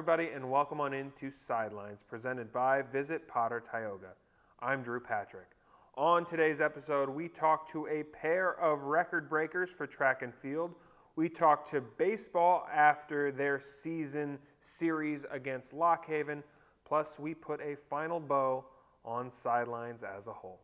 everybody, and welcome on into Sidelines, presented by Visit Potter Tioga. I'm Drew Patrick. On today's episode, we talk to a pair of record breakers for track and field. We talk to baseball after their season series against LockHaven, plus we put a final bow on Sidelines as a whole.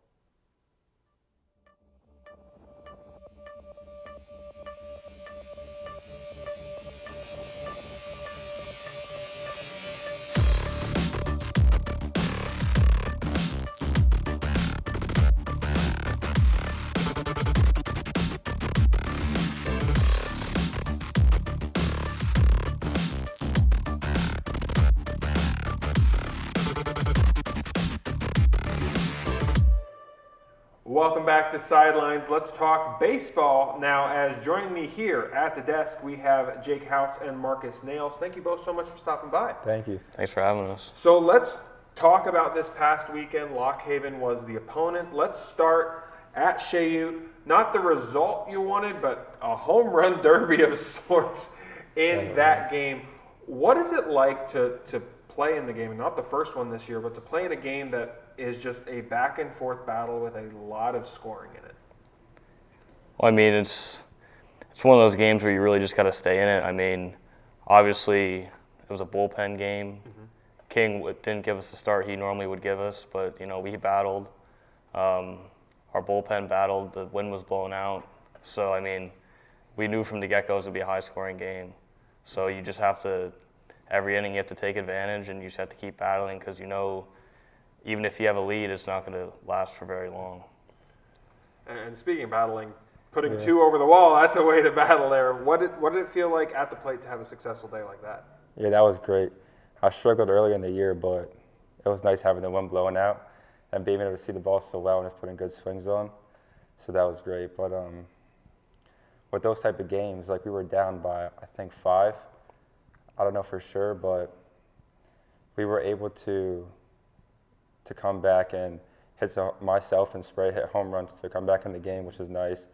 Welcome back to Sidelines. Let's talk baseball now. As joining me here at the desk, we have Jake Houtz and Marcus Nales. Thank you both so much for stopping by. Thank you. Thanks for having us. So let's talk about this past weekend. LockHaven was the opponent. Let's start at Houtz. Not the result you wanted, but a home run derby of sorts in that game. What is it like to play in the game? Not the first one this year, but to play in a game that is just a back and forth battle with a lot of scoring in it? Well, I mean, it's one of those games where you really just got to stay in it. I mean, obviously, it was a bullpen game. Mm-hmm. King didn't give us the start he normally would give us, but, you know, we battled. Our bullpen battled. The wind was blowing out. So, I mean, we knew from the get-go it was going to be a high-scoring game. So you just have to, every inning you have to take advantage, and you just have to keep battling because you know, even if you have a lead, it's not going to last for very long. And speaking of battling, putting two over the wall, that's a way to battle there. What did it feel like at the plate to have a successful day like that? Yeah, that was great. I struggled earlier in the year, but it was nice having the wind blowing out and being able to see the ball so well and just putting good swings on. So that was great. But with those type of games, like we were down by, I think, 5. I don't know for sure, but we were able to come back and hit myself and Spray hit home runs to come back in the game, which is nice.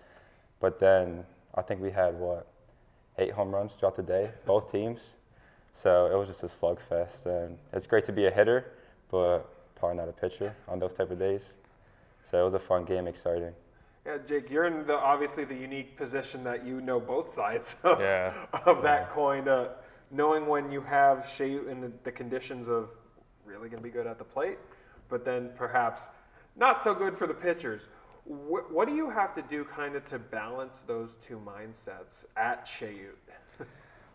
But then I think we had, 8 home runs throughout the day, both teams. So it was just a slugfest. And it's great to be a hitter, but probably not a pitcher on those type of days. So it was a fun game, exciting. Yeah, Jake, you're in obviously the unique position that you know both sides of that coin. Knowing when you have Houtz in the conditions of really going to be good at the plate, but then perhaps not so good for the pitchers. What do you have to do kind of to balance those two mindsets at Houtz?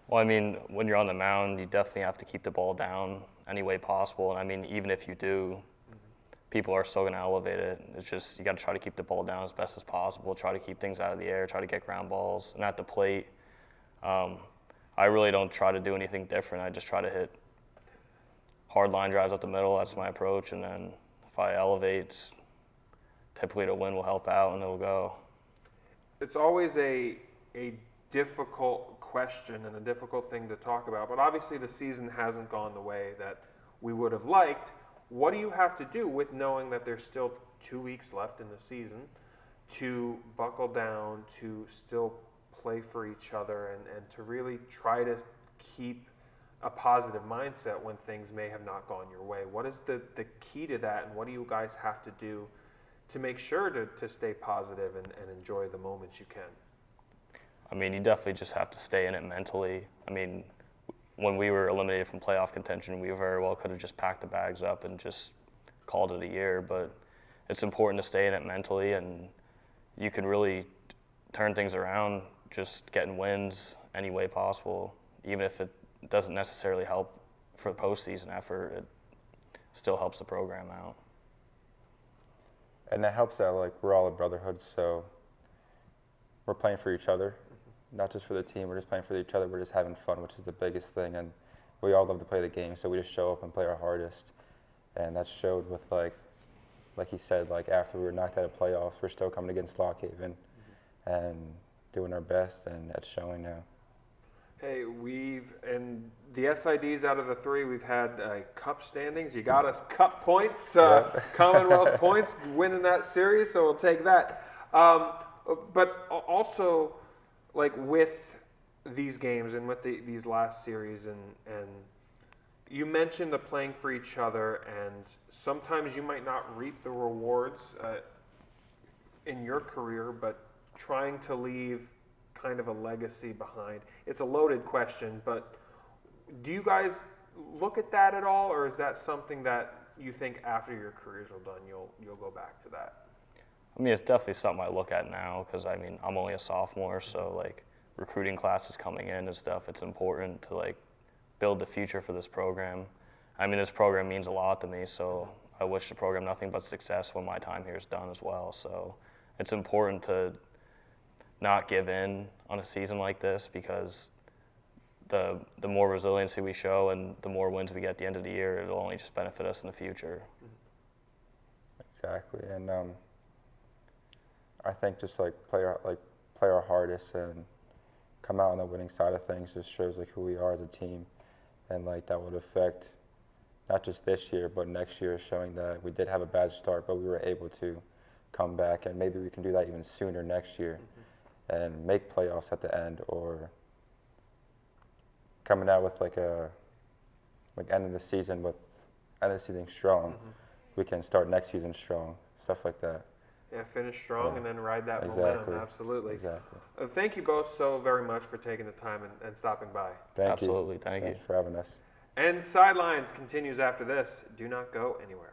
Well, I mean, when you're on the mound, you definitely have to keep the ball down any way possible. And I mean, even if you do, people are still going to elevate it. It's just you got to try to keep the ball down as best as possible, try to keep things out of the air, try to get ground balls. And at the plate, I really don't try to do anything different. I just try to hit hard line drives up the middle. That's my approach. And then if I elevate, typically the wind will help out and it'll go. It's always a difficult question and a difficult thing to talk about. But obviously the season hasn't gone the way that we would have liked. What do you have to do with knowing that there's still 2 weeks left in the season to buckle down, to still play for each other, and to really try to keep a positive mindset when things may have not gone your way? What is the key to that, and what do you guys have to do to make sure to stay positive and enjoy the moments you can? I mean, you definitely just have to stay in it mentally. I mean, when we were eliminated from playoff contention, we very well could have just packed the bags up and just called it a year, but it's important to stay in it mentally, and you can really turn things around just getting wins any way possible. Even if it doesn't necessarily help for the postseason effort, it still helps the program out. And that helps that, we're all a brotherhood, so we're playing for each other. Not just for the team, we're just playing for each other. We're just having fun, which is the biggest thing. And we all love to play the game, so we just show up and play our hardest. And that showed with, like he said, after we were knocked out of playoffs, we're still coming against LockHaven and doing our best, and that's showing now. Hey, in the SIDs out of the 3, we've had cup standings. You got us cup points, Commonwealth points, winning that series, so we'll take that. But also, with these games and with these last series and you mentioned the playing for each other, and sometimes you might not reap the rewards in your career, but trying to leave kind of a legacy behind. It's a loaded question, but do you guys look at that at all, or is that something that you think after your careers are done, you'll go back to that? I mean, it's definitely something I look at now because, I mean, I'm only a sophomore, so, like, recruiting classes coming in and stuff, it's important to, like, build the future for this program. I mean, this program means a lot to me, so I wish the program nothing but success when my time here is done as well. So it's important to not give in on a season like this because the more resiliency we show and the more wins we get at the end of the year, it'll only just benefit us in the future. Exactly, and I think just like play our hardest and come out on the winning side of things just shows like who we are as a team, and like that would affect not just this year but next year, showing that we did have a bad start but we were able to come back, and maybe we can do that even sooner next year and make playoffs at the end, or coming out with ending the season strong. We can start next season strong, stuff like that. Yeah, finish strong and then ride that Exactly. momentum. Absolutely. Exactly. Thank you both so very much for taking the time and stopping by. Thank you. Absolutely, thank you. Thank you for having us. And Sidelines continues after this. Do not go anywhere.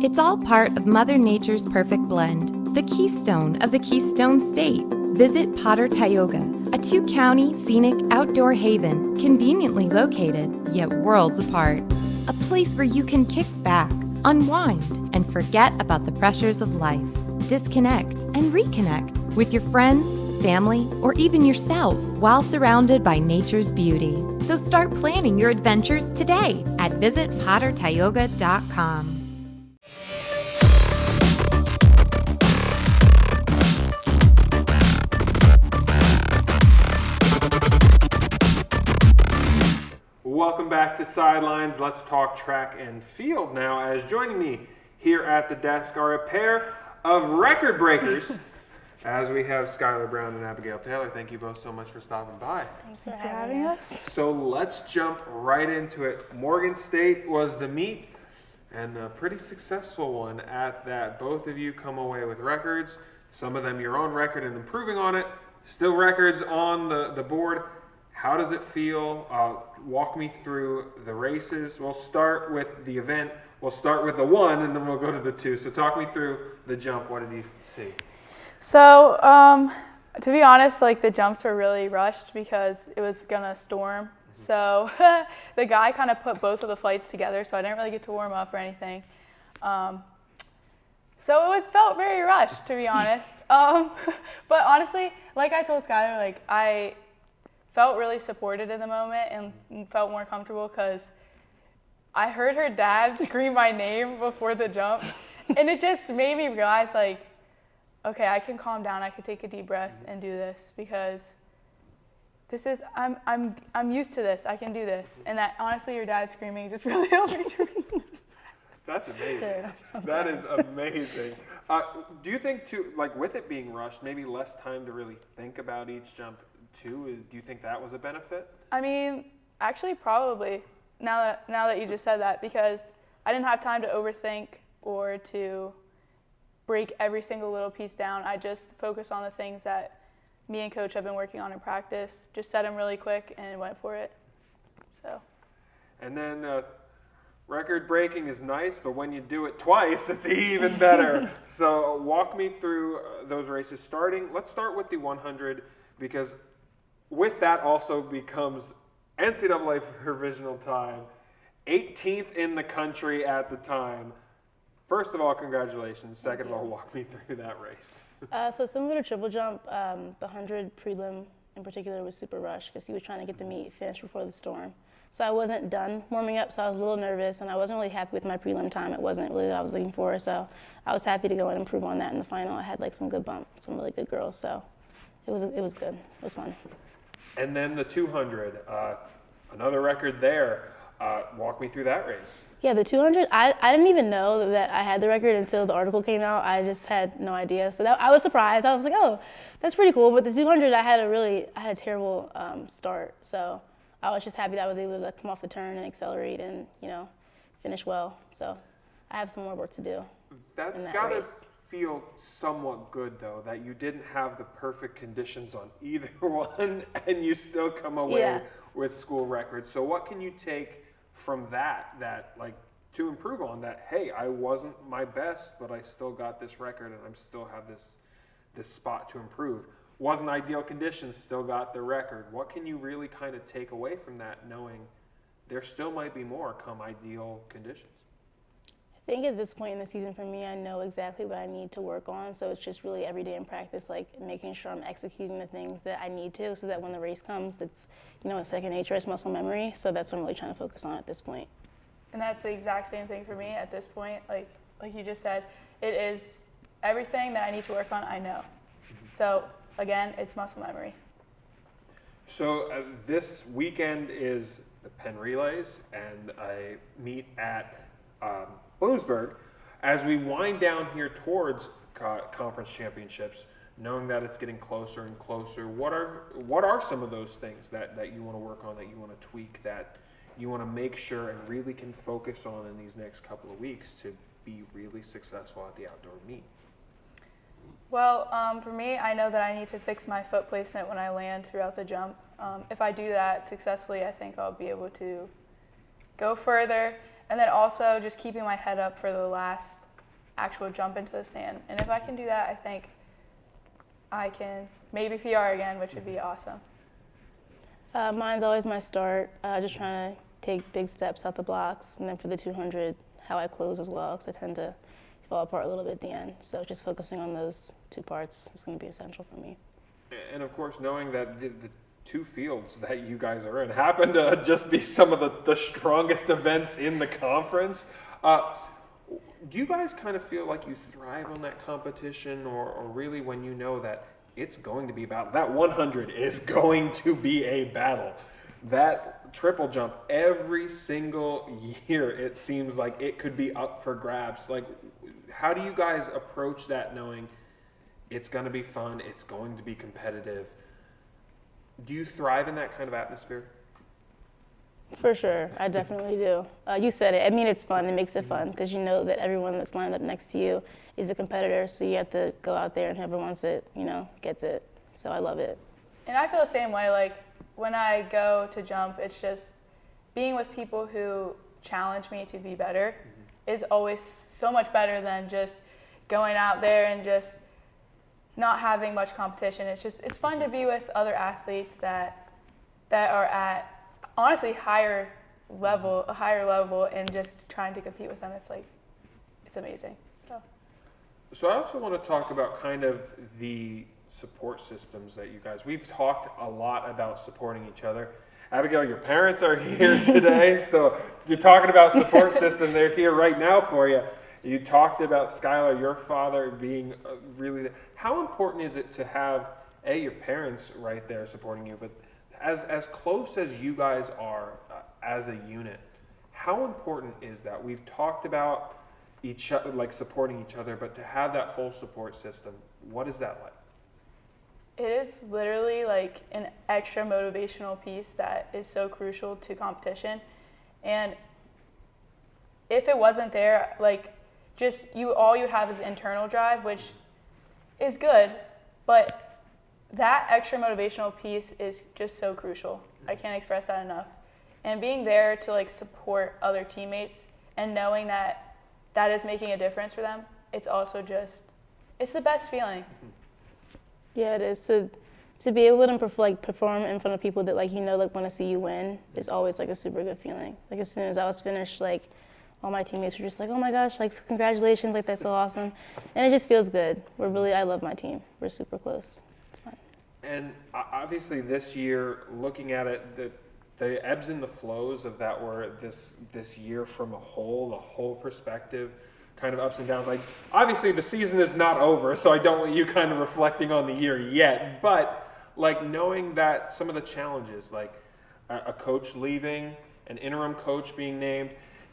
It's all part of Mother Nature's perfect blend, the keystone of the Keystone State. Visit Potter Tioga, a 2-county scenic outdoor haven conveniently located, yet worlds apart. A place where you can kick back, unwind, and forget about the pressures of life. Disconnect and reconnect with your friends, family, or even yourself while surrounded by nature's beauty. So start planning your adventures today at visitpottertioga.com. Welcome back to Sidelines. Let's talk track and field now, as joining me here at the desk are a pair of record breakers, as we have Skylar Brown and Abigail Taylor. Thank you both so much for stopping by. Thanks for having us. So let's jump right into it. Morgan State was the meet, and a pretty successful one at that. Both of you come away with records, some of them your own record and improving on it, still records on the board. How does it feel? Walk me through the races. We'll start with the event. We'll start with the 1, and then we'll go to the 2. So talk me through the jump. What did you see? So, to be honest, like the jumps were really rushed because it was gonna storm. So the guy kind of put both of the flights together, so I didn't really get to warm up or anything. So it felt very rushed, to be honest. But honestly, like I told Skylar, like I felt really supported in the moment and felt more comfortable because I heard her dad scream my name before the jump, and it just made me realize, like, okay, I can calm down. I can take a deep breath and do this because this is I'm used to this. I can do this, and that honestly, your dad screaming just really helped me to read this. That's amazing. That is amazing. Do you think, too, like with it being rushed, maybe less time to really think about each jump? Do you think that was a benefit? I mean, actually, probably. Now that you just said that, because I didn't have time to overthink or to break every single little piece down. I just focused on the things that me and Coach have been working on in practice. Just said them really quick and went for it. So. And then record breaking is nice, but when you do it twice, it's even better. So walk me through those races. Let's start with the 100, because with that also becomes NCAA provisional time, 18th in the country at the time. First of all, congratulations. Second of all, walk me through that race. So similar to triple jump, the 100 prelim in particular was super rushed because he was trying to get the meet finished before the storm. So I wasn't done warming up, so I was a little nervous, and I wasn't really happy with my prelim time. It wasn't really what I was looking for, so I was happy to go and improve on that in the final. I had like some good bumps, some really good girls, so it was good. It was fun. And then the 200, another record there. Walk me through that race. Yeah, the 200, I didn't even know that I had the record until the article came out. I just had no idea. So I was surprised. I was like, oh, that's pretty cool. But the 200, I had a terrible start. So I was just happy that I was able to come off the turn and accelerate and, finish well. So I have some more work to do. That's got to feel somewhat good, though, that you didn't have the perfect conditions on either one and you still come away with school records. So what can you take from that like to improve on that? Hey, I wasn't my best, but I still got this record and I still have this spot to improve. Wasn't ideal conditions, still got the record. What can you really kind of take away from that, knowing there still might be more come ideal conditions? I think at this point in the season for me, I know exactly what I need to work on. So it's just really every day in practice, like making sure I'm executing the things that I need to so that when the race comes, it's, a second nature, it's muscle memory. So that's what I'm really trying to focus on at this point. And that's the exact same thing for me at this point. Like you just said, it is everything that I need to work on, I know. So again, it's muscle memory. So this weekend is the Penn Relays and a meet at Bloomsburg. As we wind down here towards conference championships, knowing that it's getting closer and closer, what are some of those things that you want to work on, that you want to tweak, that you want to make sure and really can focus on in these next couple of weeks to be really successful at the outdoor meet? Well, for me, I know that I need to fix my foot placement when I land throughout the jump. If I do that successfully, I think I'll be able to go further. And then also just keeping my head up for the last actual jump into the sand. And if I can do that, I think I can maybe PR again, which would be awesome. Mine's always my start, just trying to take big steps out the blocks. And then for the 200, how I close as well, because I tend to fall apart a little bit at the end. So just focusing on those two parts is going to be essential for me. And of course, knowing that the two fields that you guys are in happen to just be some of the strongest events in the conference. Do you guys kind of feel like you thrive on that competition, or really when you know that it's going to be a battle? That 100 is going to be a battle. That triple jump, every single year, it seems like it could be up for grabs. Like, how do you guys approach that, knowing it's going to be fun, it's going to be competitive? Do you thrive in that kind of atmosphere? For sure, I definitely do. You said it. I mean, it's fun. It makes it fun because you know that everyone that's lined up next to you is a competitor, so you have to go out there and whoever wants it, gets it. So I love it. And I feel the same way. Like, when I go to jump, it's just being with people who challenge me to be better is always so much better than just going out there and just not having much competition. It's fun to be with other athletes that are at honestly a higher level and just trying to compete with them. It's amazing. So I also want to talk about kind of the support systems that you guys, we've talked a lot about supporting each other. Abigail, your parents are here today, so you're talking about support system. They're here right now for you. You talked about Skylar, your father, being really. How important is it to have your parents right there supporting you, but as close as you guys are as a unit, how important is that? We've talked about each other, like supporting each other, but to have that whole support system, what is that like? It is literally like an extra motivational piece that is so crucial to competition. And if it wasn't there, like, just all you have is internal drive, which is good, but that extra motivational piece is just so crucial. I can't express that enough. And being there to like support other teammates and knowing that that is making a difference for them, it's also it's the best feeling. Yeah, it is. To be able to perform in front of people that want to see you win is always like a super good feeling. Like as soon as I was finished all my teammates were just like, oh my gosh, like congratulations, like that's so awesome. And it just feels good. I love my team. We're super close. It's fun. And obviously this year, looking at it, the ebbs and the flows of that were this year from the whole perspective, kind of ups and downs. Like, obviously the season is not over, so I don't want you kind of reflecting on the year yet, but like knowing that some of the challenges, like a coach leaving, an interim coach being named,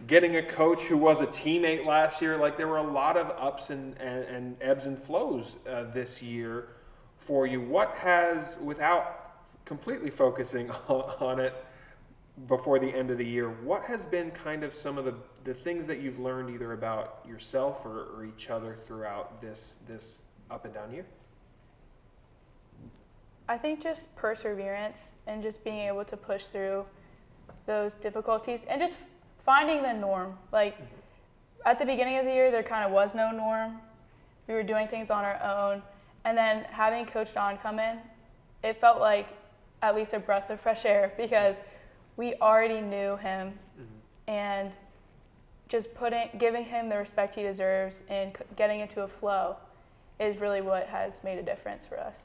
getting a coach who was a teammate last year, like there were a lot of ups and ebbs and flows this year for you. What has, without completely focusing on it before the end of the year, what has been kind of some of the things that you've learned either about yourself or each other throughout this up and down year? I think just perseverance and just being able to push through those difficulties and just finding the norm. Like at the beginning of the year, there kind of was no norm. We were doing things on our own. And then having Coach Don come in, it felt like at least a breath of fresh air because we already knew him and just giving him the respect he deserves and getting into a flow is really what has made a difference for us.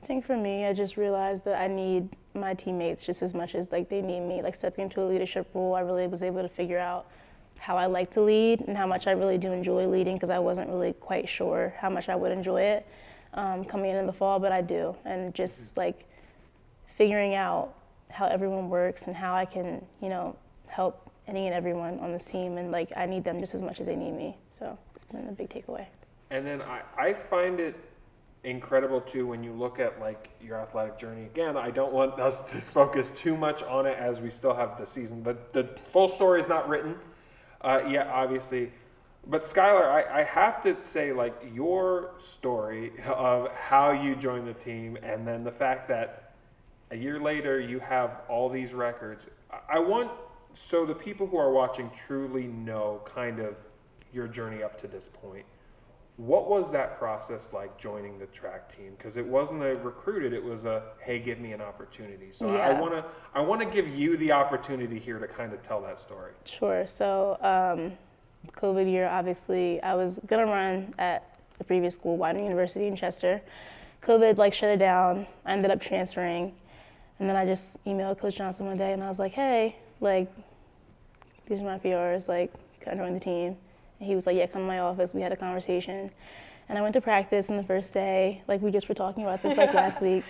I think for me, I just realized that I need my teammates just as much as like they need me. Like stepping into a leadership role, I really was able to figure out how I like to lead and how much I really do enjoy leading because I wasn't really quite sure how much I would enjoy it coming in the fall, but I do. And just like figuring out how everyone works and how I can, help any and everyone on this team. And like I need them just as much as they need me. So it's been a big takeaway. And then I find it incredible too when you look at like your athletic journey. Again, I don't want us to focus too much on it as we still have the season. The full story is not written yet, obviously. But Skylar, I have to say, like, your story of how you joined the team and then the fact that a year later you have all these records. I want, so the people who are watching truly know kind of your journey up to this point. What was that process like joining the track team? Because it wasn't a recruited, it was a, hey, give me an opportunity. So Yeah. I want to give you the opportunity here to kind of tell that story. Sure. So COVID year, obviously, I was going to run at the previous school, Widener University in Chester. COVID shut it down. I ended up transferring. And then I just emailed Coach Johnson one day and I was like, hey, these are my PRs, can I join the team? And he was like, yeah, come to my office. We had a conversation. And I went to practice, and the first day, we just were talking about this last week,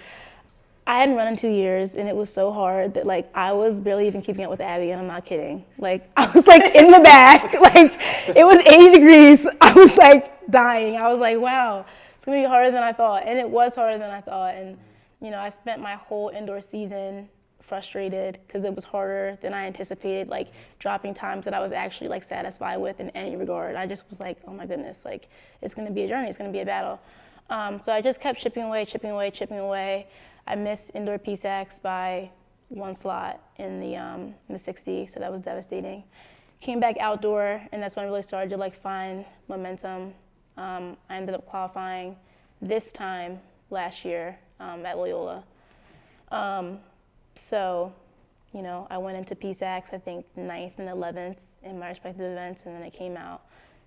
I hadn't run in 2 years, and it was so hard that I was barely even keeping up with Abby, and I'm not kidding. I was in the back, it was 80 degrees. I was dying. I was like, wow, it's gonna be harder than I thought. And it was harder than I thought. And I spent my whole indoor season frustrated because it was harder than I anticipated, dropping times that I was actually satisfied with in any regard. I just was like, oh my goodness, it's gonna be a journey, it's gonna be a battle. So I just kept chipping away. I missed indoor PSACs by one slot in the 60, so that was devastating. Came back outdoor, and that's when I really started to find momentum. I ended up qualifying this time last year at Loyola. So, I went into PSACs, I think 9th and 11th in my respective events, and then I came out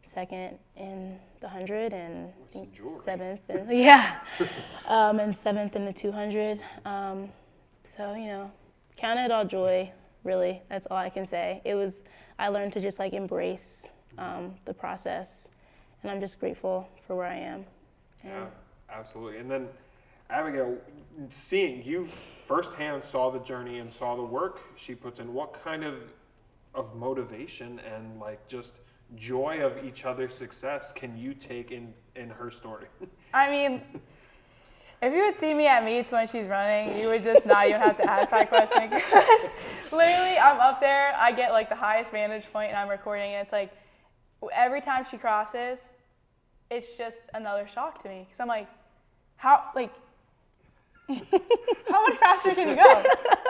2nd in the 100 and 7th, and and 7th in the 200. So, count it all joy, really. That's all I can say. I learned to just embrace the process, and I'm just grateful for where I am. Yeah, absolutely. And then, Abigail, seeing you firsthand saw the journey and saw the work she puts in, what kind of motivation and just joy of each other's success can you take in her story? I mean, if you would see me at meets when she's running, you would just not even have to ask that question because literally I'm up there, I get the highest vantage point and I'm recording and it's every time she crosses, it's just another shock to me because I'm how much faster can you go?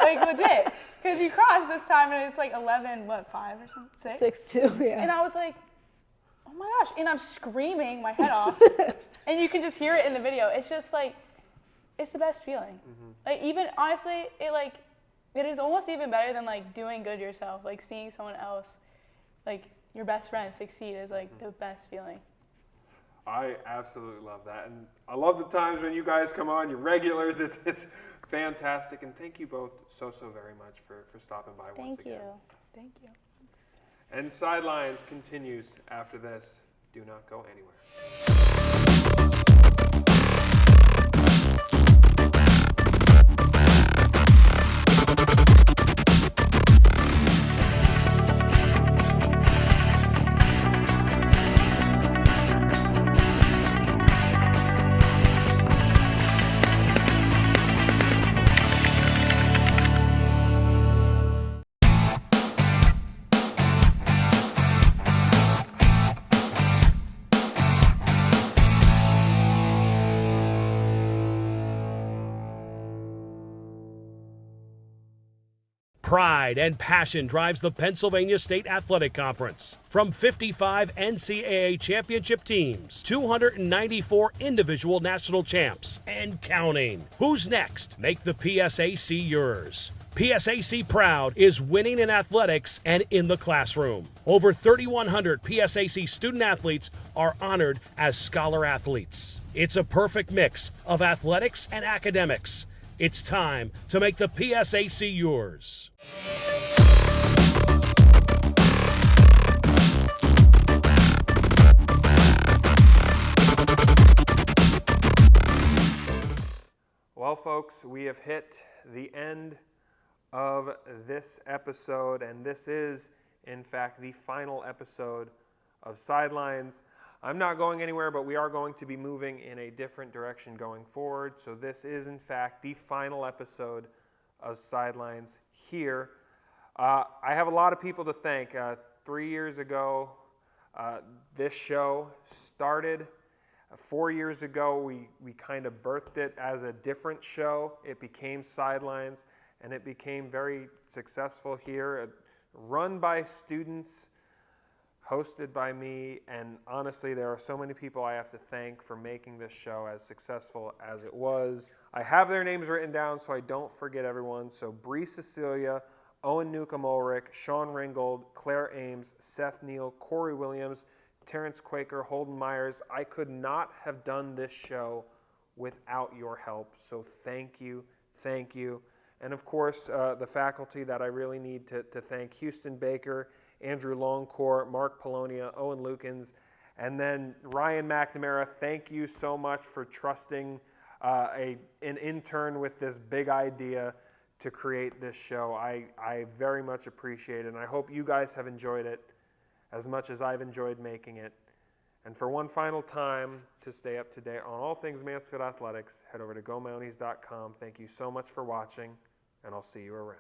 Legit. Because you crossed this time and it's 11, 5 or something? 6'2", yeah. And I was like, oh my gosh. And I'm screaming my head off. And you can just hear it in the video. It's just it's the best feeling. Mm-hmm. Even, honestly, it is almost even better than doing good yourself. Seeing someone else like your best friend succeed is like the best feeling. I absolutely love that, and I love the times when you guys come on, you're regulars. It's fantastic, and thank you both so very much for stopping by once again. Thank you. And Sidelines continues after this. Do not go anywhere. Pride and passion drives the Pennsylvania State Athletic Conference. From 55 NCAA championship teams, 294 individual national champs, and counting. Who's next? Make the PSAC yours. PSAC Proud is winning in athletics and in the classroom. Over 3,100 PSAC student athletes are honored as scholar athletes. It's a perfect mix of athletics and academics. It's time to make the PSAC yours. Well, folks, we have hit the end of this episode, and this is, in fact, the final episode of Sidelines. I'm not going anywhere, but we are going to be moving in a different direction going forward. So this is, in fact, the final episode of Sidelines here. I have a lot of people to thank. 3 years ago, this show started. 4 years ago, we kind of birthed it as a different show. It became Sidelines, and it became very successful here, run by students, hosted by me, and honestly, there are so many people I have to thank for making this show as successful as it was. I have their names written down so I don't forget everyone. So Bree Cecilia, Owen Newcomb Ulrich, Sean Ringgold, Claire Ames, Seth Neal, Corey Williams, Terrence Quaker, Holden Myers. I could not have done this show without your help, so thank you, thank you. And of course, the faculty that I really need to thank: Houston Baker, Andrew Longcore, Mark Polonia, Owen Lukens, and then Ryan McNamara. Thank you so much for trusting an intern with this big idea to create this show. I very much appreciate it, and I hope you guys have enjoyed it as much as I've enjoyed making it. And for one final time, to stay up to date on all things Mansfield Athletics, head over to GoMounties.com. Thank you so much for watching, and I'll see you around.